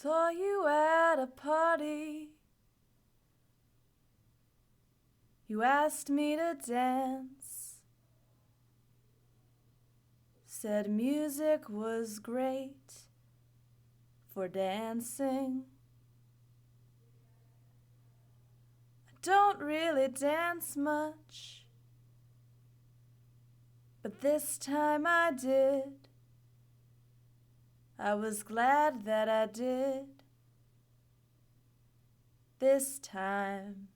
Saw you at a party. You asked me to dance. Said music was great for dancing. I don't really dance much, but this time I did. I was glad that I did this time.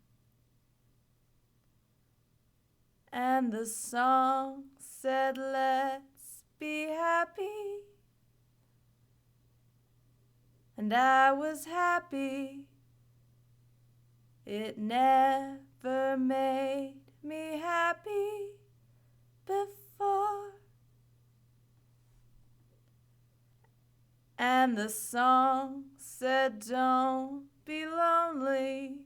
And the song said, let's be happy. And I was happy. It never made me happy before. And the song said, don't be lonely.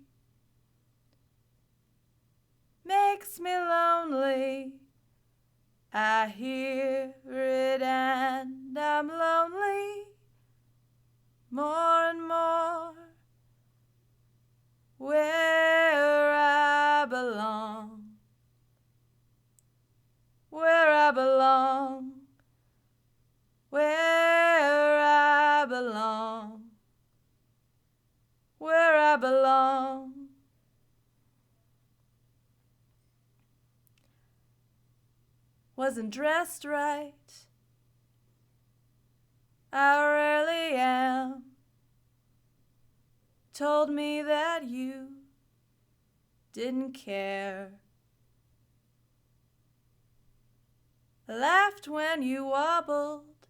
Makes me lonely. I hear it and I'm lonely more and more. Where I belong, where I belong, where I belong, where I belong. Wasn't dressed right, I rarely am. Told me that you didn't care. Laughed when you wobbled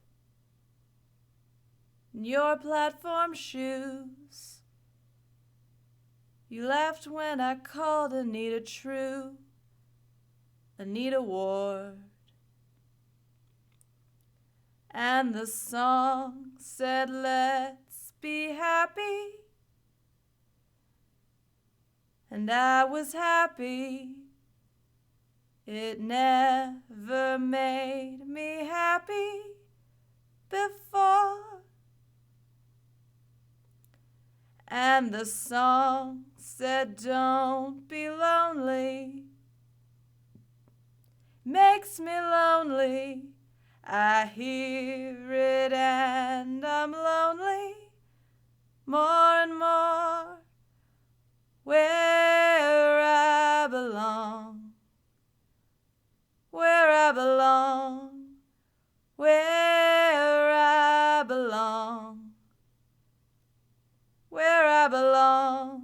in your platform shoes. You laughed when I called Anita true, Anita Ward. And the song said, let's be happy. And I was happy. It never made me happy before. And the song said, don't be lonely. Makes me lonely. I hear it and I'm lonely more and more. Where I belong, where I belong, where I belong, where I belong.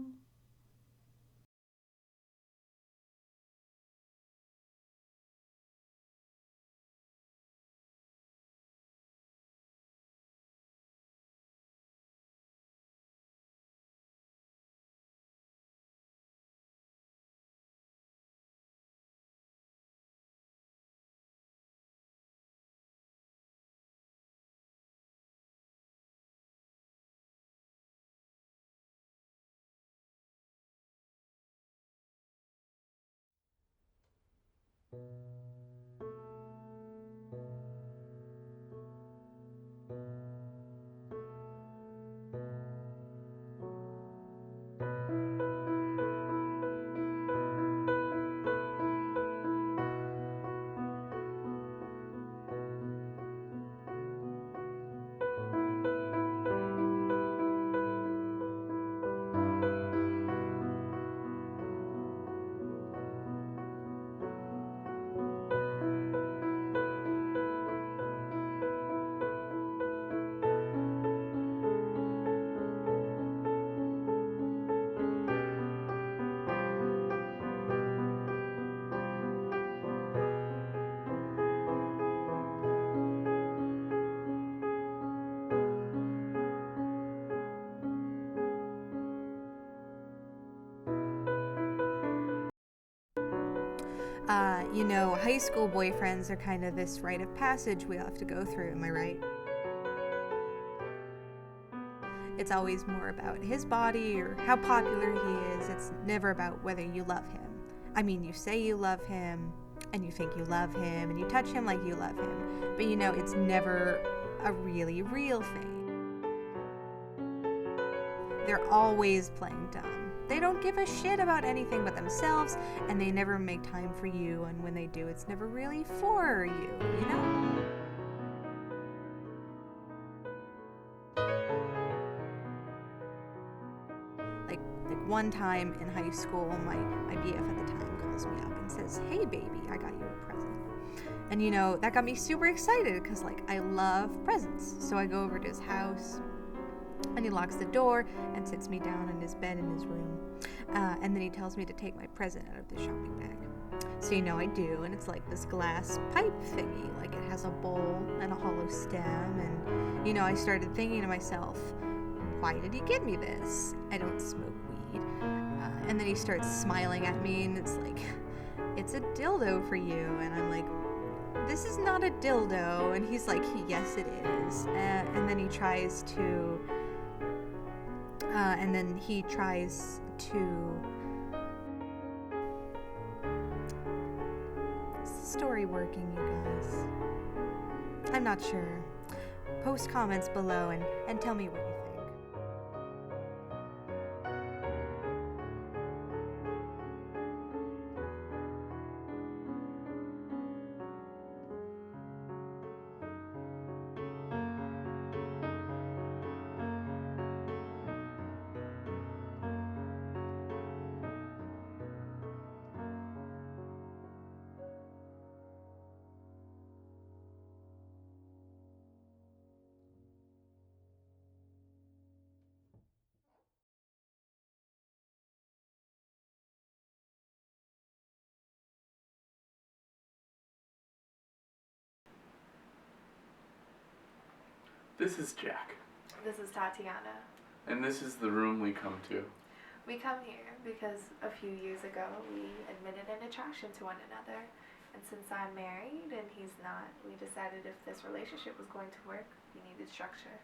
High school boyfriends are kind of this rite of passage we all have to go through, am I right? It's always more about his body or how popular he is. It's never about whether you love him. I mean, you say you love him, and you think you love him, and you touch him like you love him, but it's never a really real thing. They're always playing dumb. They don't give a shit about anything but themselves, and they never make time for you, and when they do, it's never really for you, you know? Like one time in high school, my BF at the time calls me up and says, "Hey baby, I got you a present." And that got me super excited because I love presents. So I go over to his house and he locks the door and sits me down in his bed in his room. And then he tells me to take my present out of the shopping bag. So I do, and it's like this glass pipe thingy. It has a bowl and a hollow stem. And I started thinking to myself, why did he give me this? I don't smoke weed. And then he starts smiling at me and it's like, it's a dildo for you. And I'm like, this is not a dildo. And he's like, yes it is. And then he tries to is the story working, you guys? I'm not sure. Post comments below and tell me what you think. This is Jack. This is Tatiana. And this is the room we come to. We come here because a few years ago we admitted an attraction to one another. And since I'm married and he's not, we decided if this relationship was going to work, we needed structure.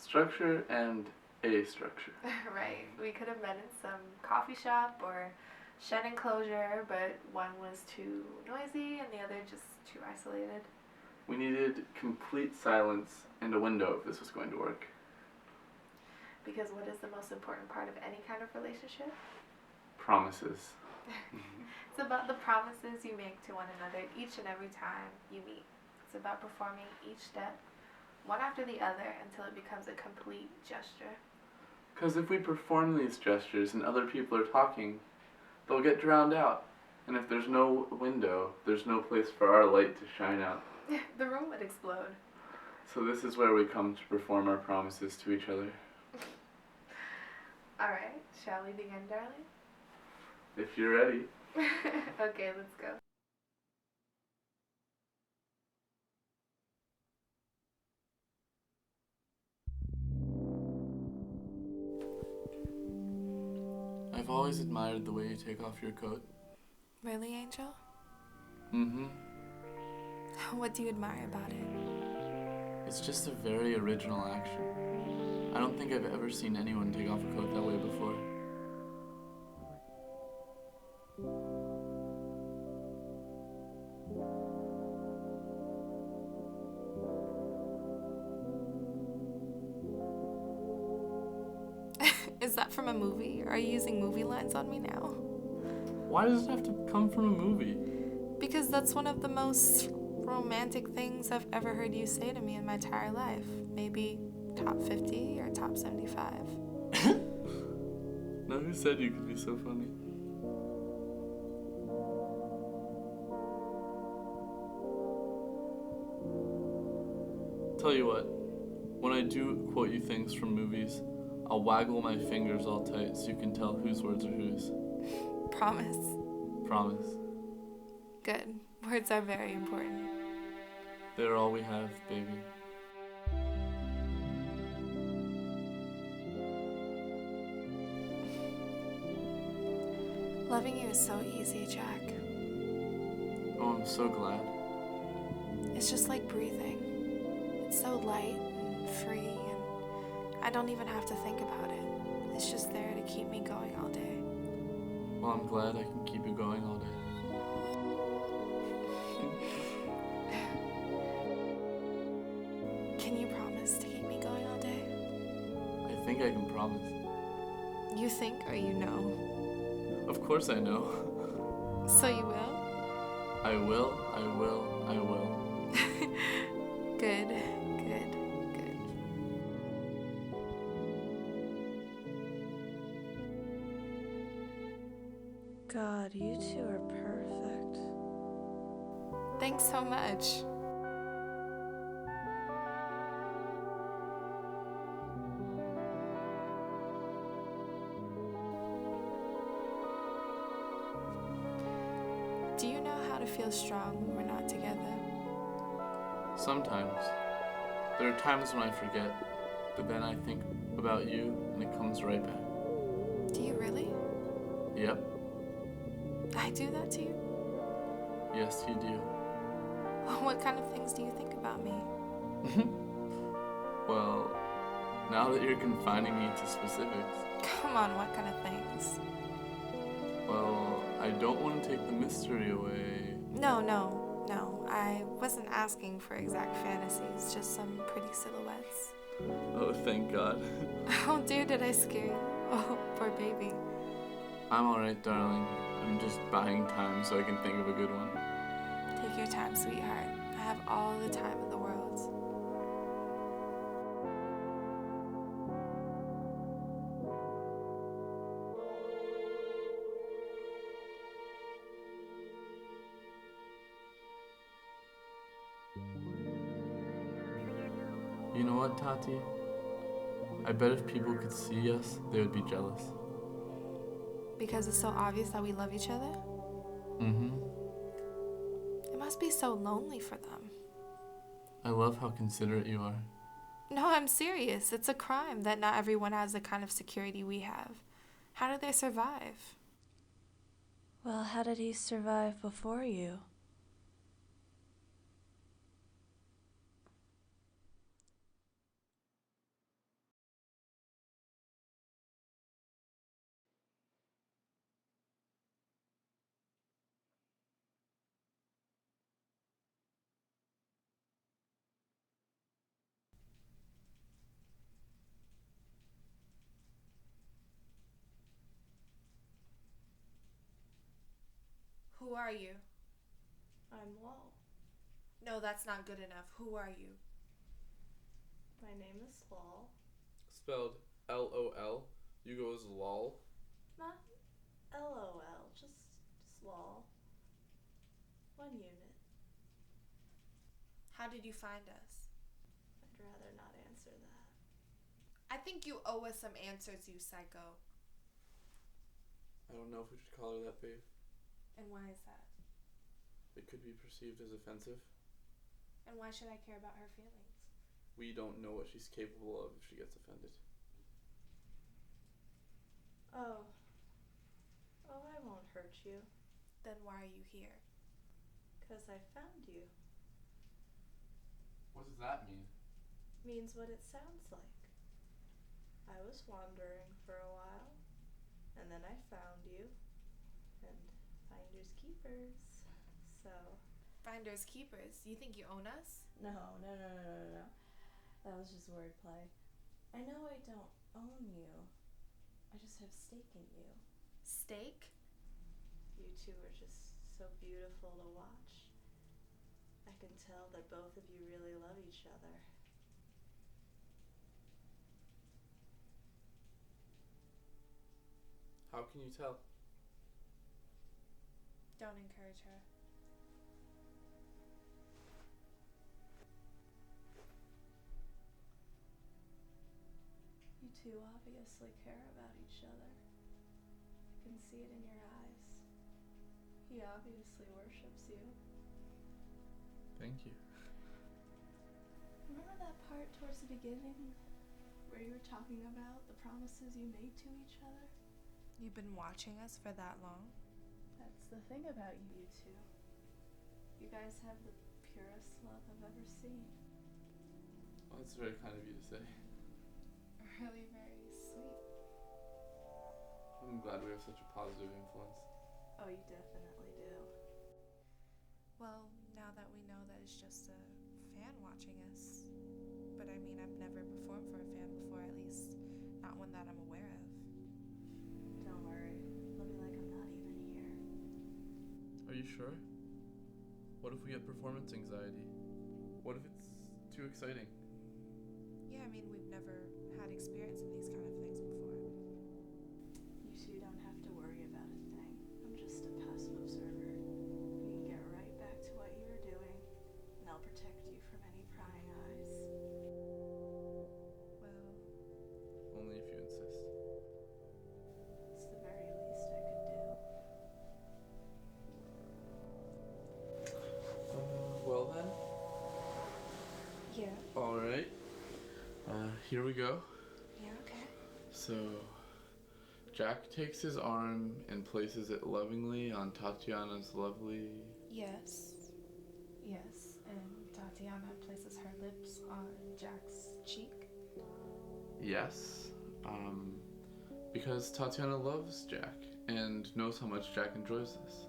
Structure and a structure. Right. We could have met in some coffee shop or shed enclosure, but one was too noisy and the other just too isolated. We needed complete silence and a window if this was going to work. Because what is the most important part of any kind of relationship? Promises. It's about the promises you make to one another each and every time you meet. It's about performing each step, one after the other, until it becomes a complete gesture. Because if we perform these gestures and other people are talking, they'll get drowned out. And if there's no window, there's no place for our light to shine out. The room would explode. So this is where we come to perform our promises to each other. Alright, shall we begin, darling? If you're ready. Okay, let's go. I've always admired the way you take off your coat. Really, Angel? Mm-hmm. What do you admire about it? It's just a very original action. I don't think I've ever seen anyone take off a coat that way before. Is that from a movie? Are you using movie lines on me now? Why does it have to come from a movie? Because that's one of the most romantic things I've ever heard you say to me in my entire life. Maybe top 50 or top 75. Now who said you could be so funny? Tell you what, when I do quote you things from movies, I'll waggle my fingers all tight so you can tell whose words are whose. Promise. Promise. Good. Words are very important. They're all we have, baby. Loving you is so easy, Jack. Oh, I'm so glad. It's just like breathing. It's so light and free, and I don't even have to think about it. It's just there to keep me going all day. Well, I'm glad I can keep you going all day. Can you promise to keep me going all day? I think think I can promise. You think or you know? Of course I know. So you will? I will. Good. God, you two are perfect. Thanks so much. Do you know how to feel strong when we're not together? Sometimes. There are times when I forget, but then I think about you and it comes right back. Do you really? Yep. I do that to you? Yes, you do. What kind of things do you think about me? Well, now that you're confining me to specifics, Come on, what kind of things? well, I don't want to take the mystery away. No. I wasn't asking for exact fantasies, just some pretty silhouettes. Oh, thank God. Oh dear, did I scare you? Oh, poor baby. I'm alright, darling. I'm just buying time so I can think of a good one. Take your time, sweetheart. I have all the time in the world. You know what, Tati? I bet if people could see us, they would be jealous. Because it's so obvious that we love each other? Mm-hmm. It must be so lonely for them. I love how considerate you are. No, I'm serious. It's a crime that not everyone has the kind of security we have. How do they survive? Well, how did he survive before you? Who are you? I'm Lol. No, that's not good enough. Who are you? My name is Lol. Spelled L-O-L. You go as lol. Not LOL, just Lol. One unit. How did you find us? I'd rather not answer that. I think you owe us some answers, you psycho. I don't know if we should call her that, babe. And why is that? It could be perceived as offensive. And why should I care about her feelings? We don't know what she's capable of if she gets offended. Oh, I won't hurt you. Then why are you here? 'Cause I found you. What does that mean? Means what it sounds like. I was wandering for a while, and then I found you. And finders keepers. So. Finders keepers. You think you own us? No. That was just wordplay. I know I don't own you. I just have stake in you. Steak? You two are just so beautiful to watch. I can tell that both of you really love each other. How can you tell? Don't encourage her. You two obviously care about each other. I can see it in your eyes. He obviously worships you. Thank you. Remember that part towards the beginning where you were talking about the promises you made to each other? You've been watching us for that long? That's the thing about you two. You guys have the purest love I've ever seen. Well, that's very kind of you to say. Really very sweet. I'm glad we have such a positive influence. Oh, you definitely do. Well, now that we know that it's just a fan watching us, but I mean, I've never performed for a fan before, at least not not one that I'm aware of. Don't worry. It'll be like I'm not even here. Are you sure? What if we get performance anxiety? What if it's too exciting? Yeah, I mean, we've never had experience in these kind of things before. You two don't have to worry about a thing. I'm just a passive observer. You can get right back to what you were doing, and I'll protect you from any prying eyes. Well, Only if you insist. It's the very least I could do. Well then. yeah. Alright. Here we go. Yeah, okay. So, Jack takes his arm and places it lovingly on Tatiana's lovely... Yes. Yes. And Tatiana places her lips on Jack's cheek. Yes. Because Tatiana loves Jack and knows how much Jack enjoys this.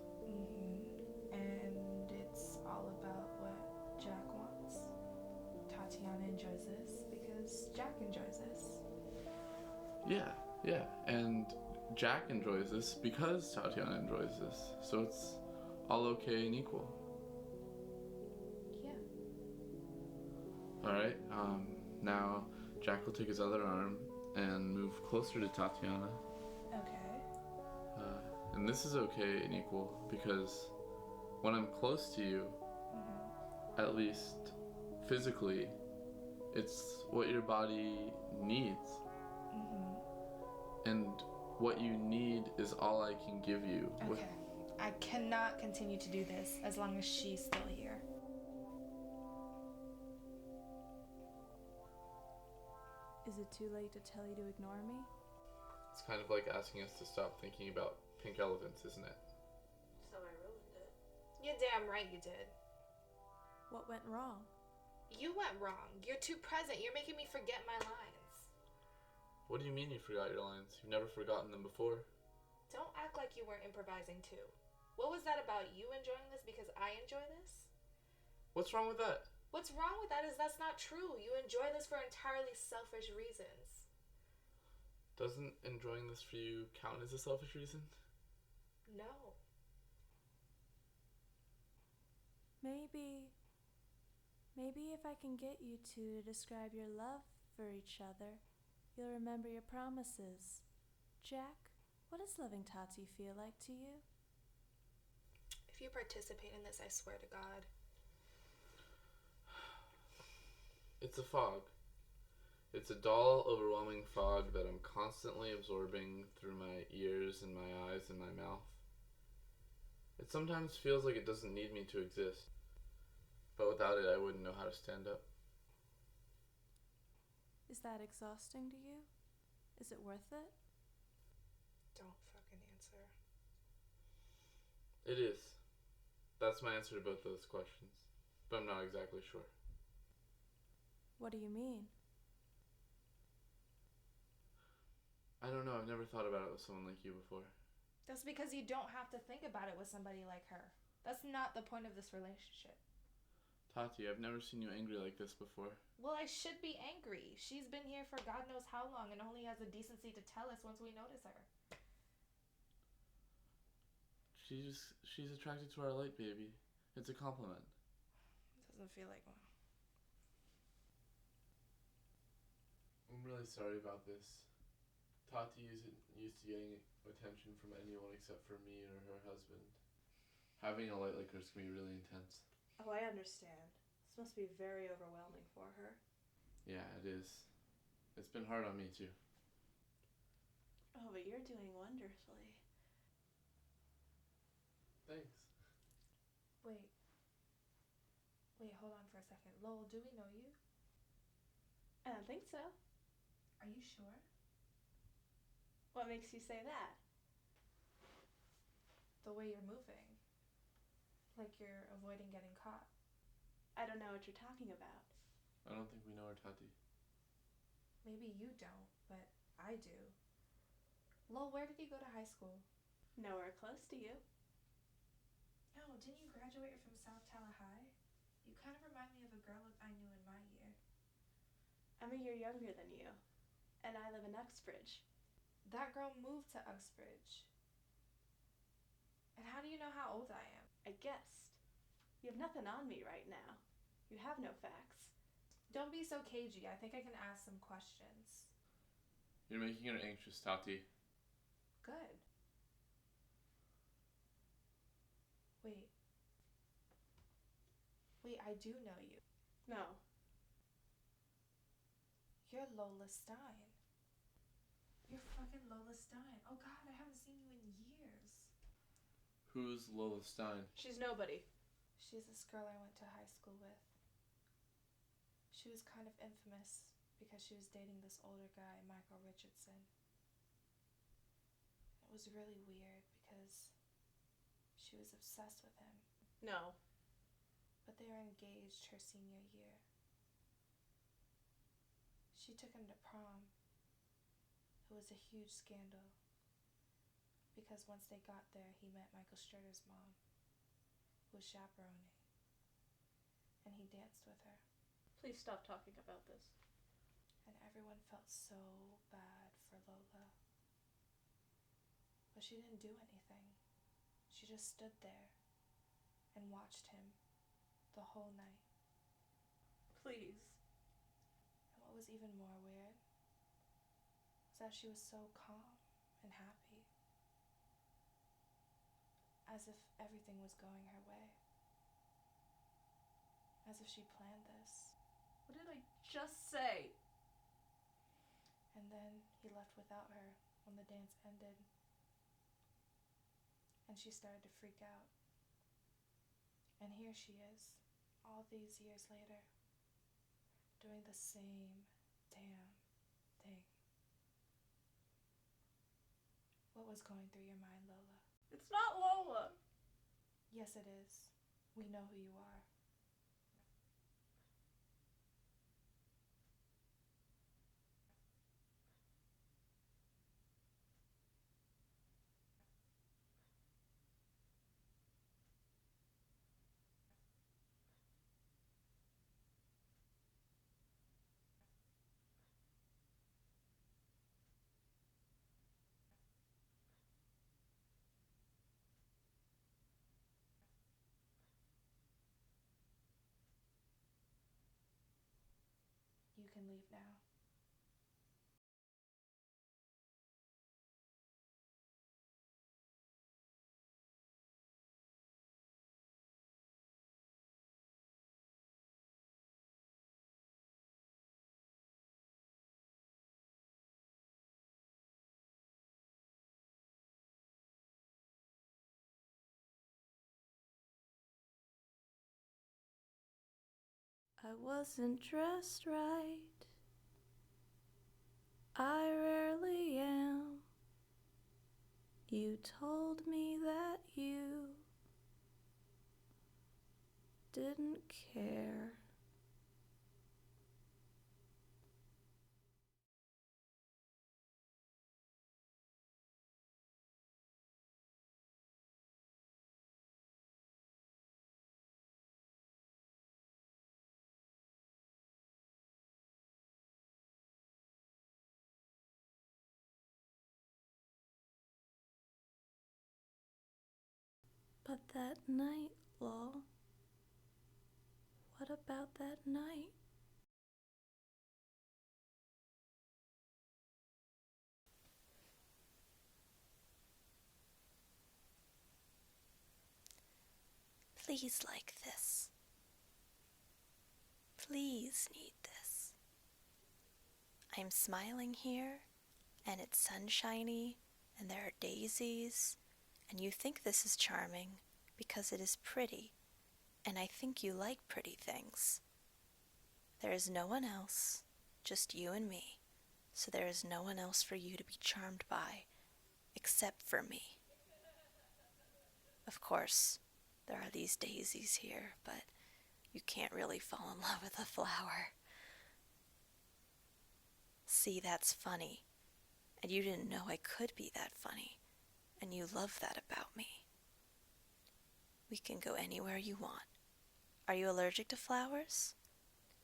And it's all about what Jack wants. Tatiana enjoys this because Jack enjoys this. Yeah. And Jack enjoys this because Tatiana enjoys this. So it's all okay and equal. Yeah. Alright, now Jack will take his other arm and move closer to Tatiana. Okay. And this is okay and equal because when I'm close to you, at least physically, it's what your body needs. And what you need is all I can give you. Okay. I cannot continue to do this as long as she's still here. Is it too late to tell you to ignore me? It's kind of like asking us to stop thinking about pink elephants, isn't it? So I ruined it. You're damn right you did. What went wrong? You went wrong. You're too present. You're making me forget my lines. What do you mean you forgot your lines? You've never forgotten them before. Don't act like you weren't improvising too. What was that about you enjoying this because I enjoy this? What's wrong with that? What's wrong with that is that's not true. You enjoy this for entirely selfish reasons. Doesn't enjoying this for you count as a selfish reason? No. Maybe if I can get you two to describe your love for each other, you'll remember your promises. Jack, what does loving Tati feel like to you? If you participate in this, I swear to God. It's a fog. It's a dull, overwhelming fog that I'm constantly absorbing through my ears and my eyes and my mouth. It sometimes feels like it doesn't need me to exist, but without it I wouldn't know how to stand up. Is that exhausting to you? Is it worth it? Don't fucking answer. It is. That's my answer to both those questions, but I'm not exactly sure. What do you mean? I don't know, I've never thought about it with someone like you before. That's because you don't have to think about it with somebody like her. That's not the point of this relationship. Tati, I've never seen you angry like this before. Well, I should be angry. She's been here for God knows how long and only has the decency to tell us once we notice her. She's attracted to our light, baby. It's a compliment. Doesn't feel like one. I'm really sorry about this. Tati isn't used to getting attention from anyone except for me or her husband. Having a light like hers can be really intense. Oh, I understand. This must be very overwhelming for her. Yeah, it is. It's been hard on me too. Oh, but you're doing wonderfully. Thanks. Wait, hold on for a second. Lowell, do we know you? I don't think so. Are you sure? What makes you say that? The way you're moving. Like you're avoiding getting caught. I don't know what you're talking about. I don't think we know her, Tati. Maybe you don't, but I do. Lowell, where did you go to high school? Nowhere close to you. No, didn't you graduate from South Tallahassee? You kind of remind me of a girl I knew in my year. I'm a year younger than you. And I live in Uxbridge. That girl moved to Uxbridge. And how do you know how old I am? I guessed. You have nothing on me right now. You have no facts. Don't be so cagey. I think I can ask some questions. You're making her anxious, Tati. Good. Wait. Wait, I do know you. No. You're Lola Stein. You're fucking Lola Stein. Oh god, I haven't seen you in years. Who's Lola Stein? She's nobody. She's this girl I went to high school with. She was kind of infamous because she was dating this older guy, Michael Richardson. It was really weird because she was obsessed with him. No. But they were engaged her senior year. She took him to prom. It was a huge scandal because once they got there, he met Michael Strutter's mom, who was chaperoning, and he danced with her. Please stop talking about this. And everyone felt so bad for Lola. But she didn't do anything. She just stood there and watched him the whole night. Please. And what was even more weird was that she was so calm and happy, as if everything was going her way, as if she planned this. What did I just say? And then he left without her when the dance ended, and she started to freak out. And here she is, all these years later, doing the same damn thing. What was going through your mind, Lola? It's not Lola. Yes, it is. We know who you are. You can leave now. I wasn't dressed right. I rarely am. You told me that you didn't care. But that night, lol. What about that night? Please like this. Please need this. I'm smiling here, and it's sunshiny, and there are daisies, and you think this is charming because it is pretty, and I think you like pretty things. There is no one else, just you and me, so there is no one else for you to be charmed by, except for me. Of course, there are these daisies here, but you can't really fall in love with a flower. See, that's funny, and you didn't know I could be that funny, and you love that about me. We can go anywhere you want. Are you allergic to flowers?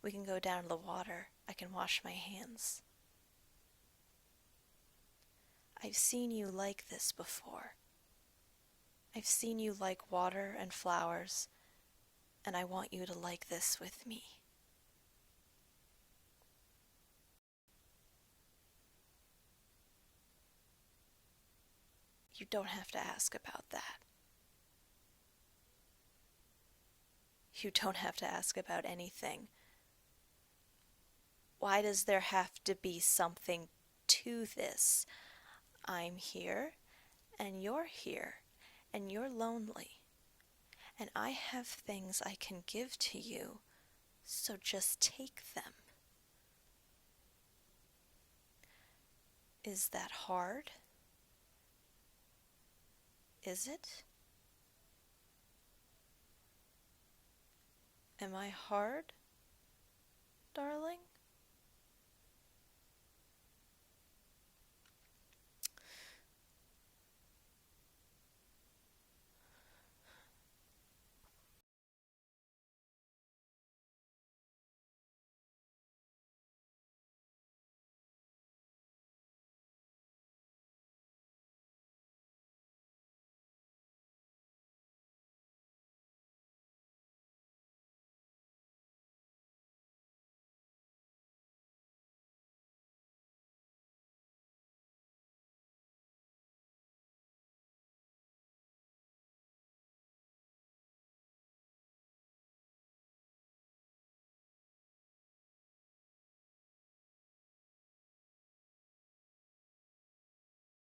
We can go down to the water. I can wash my hands. I've seen you like this before. I've seen you like water and flowers, and I want you to like this with me. You don't have to ask about that. You don't have to ask about anything. Why does there have to be something to this? I'm here, and you're here, and you're lonely, and I have things I can give to you, so just take them. Is that hard? Is it? Am I hard, darling?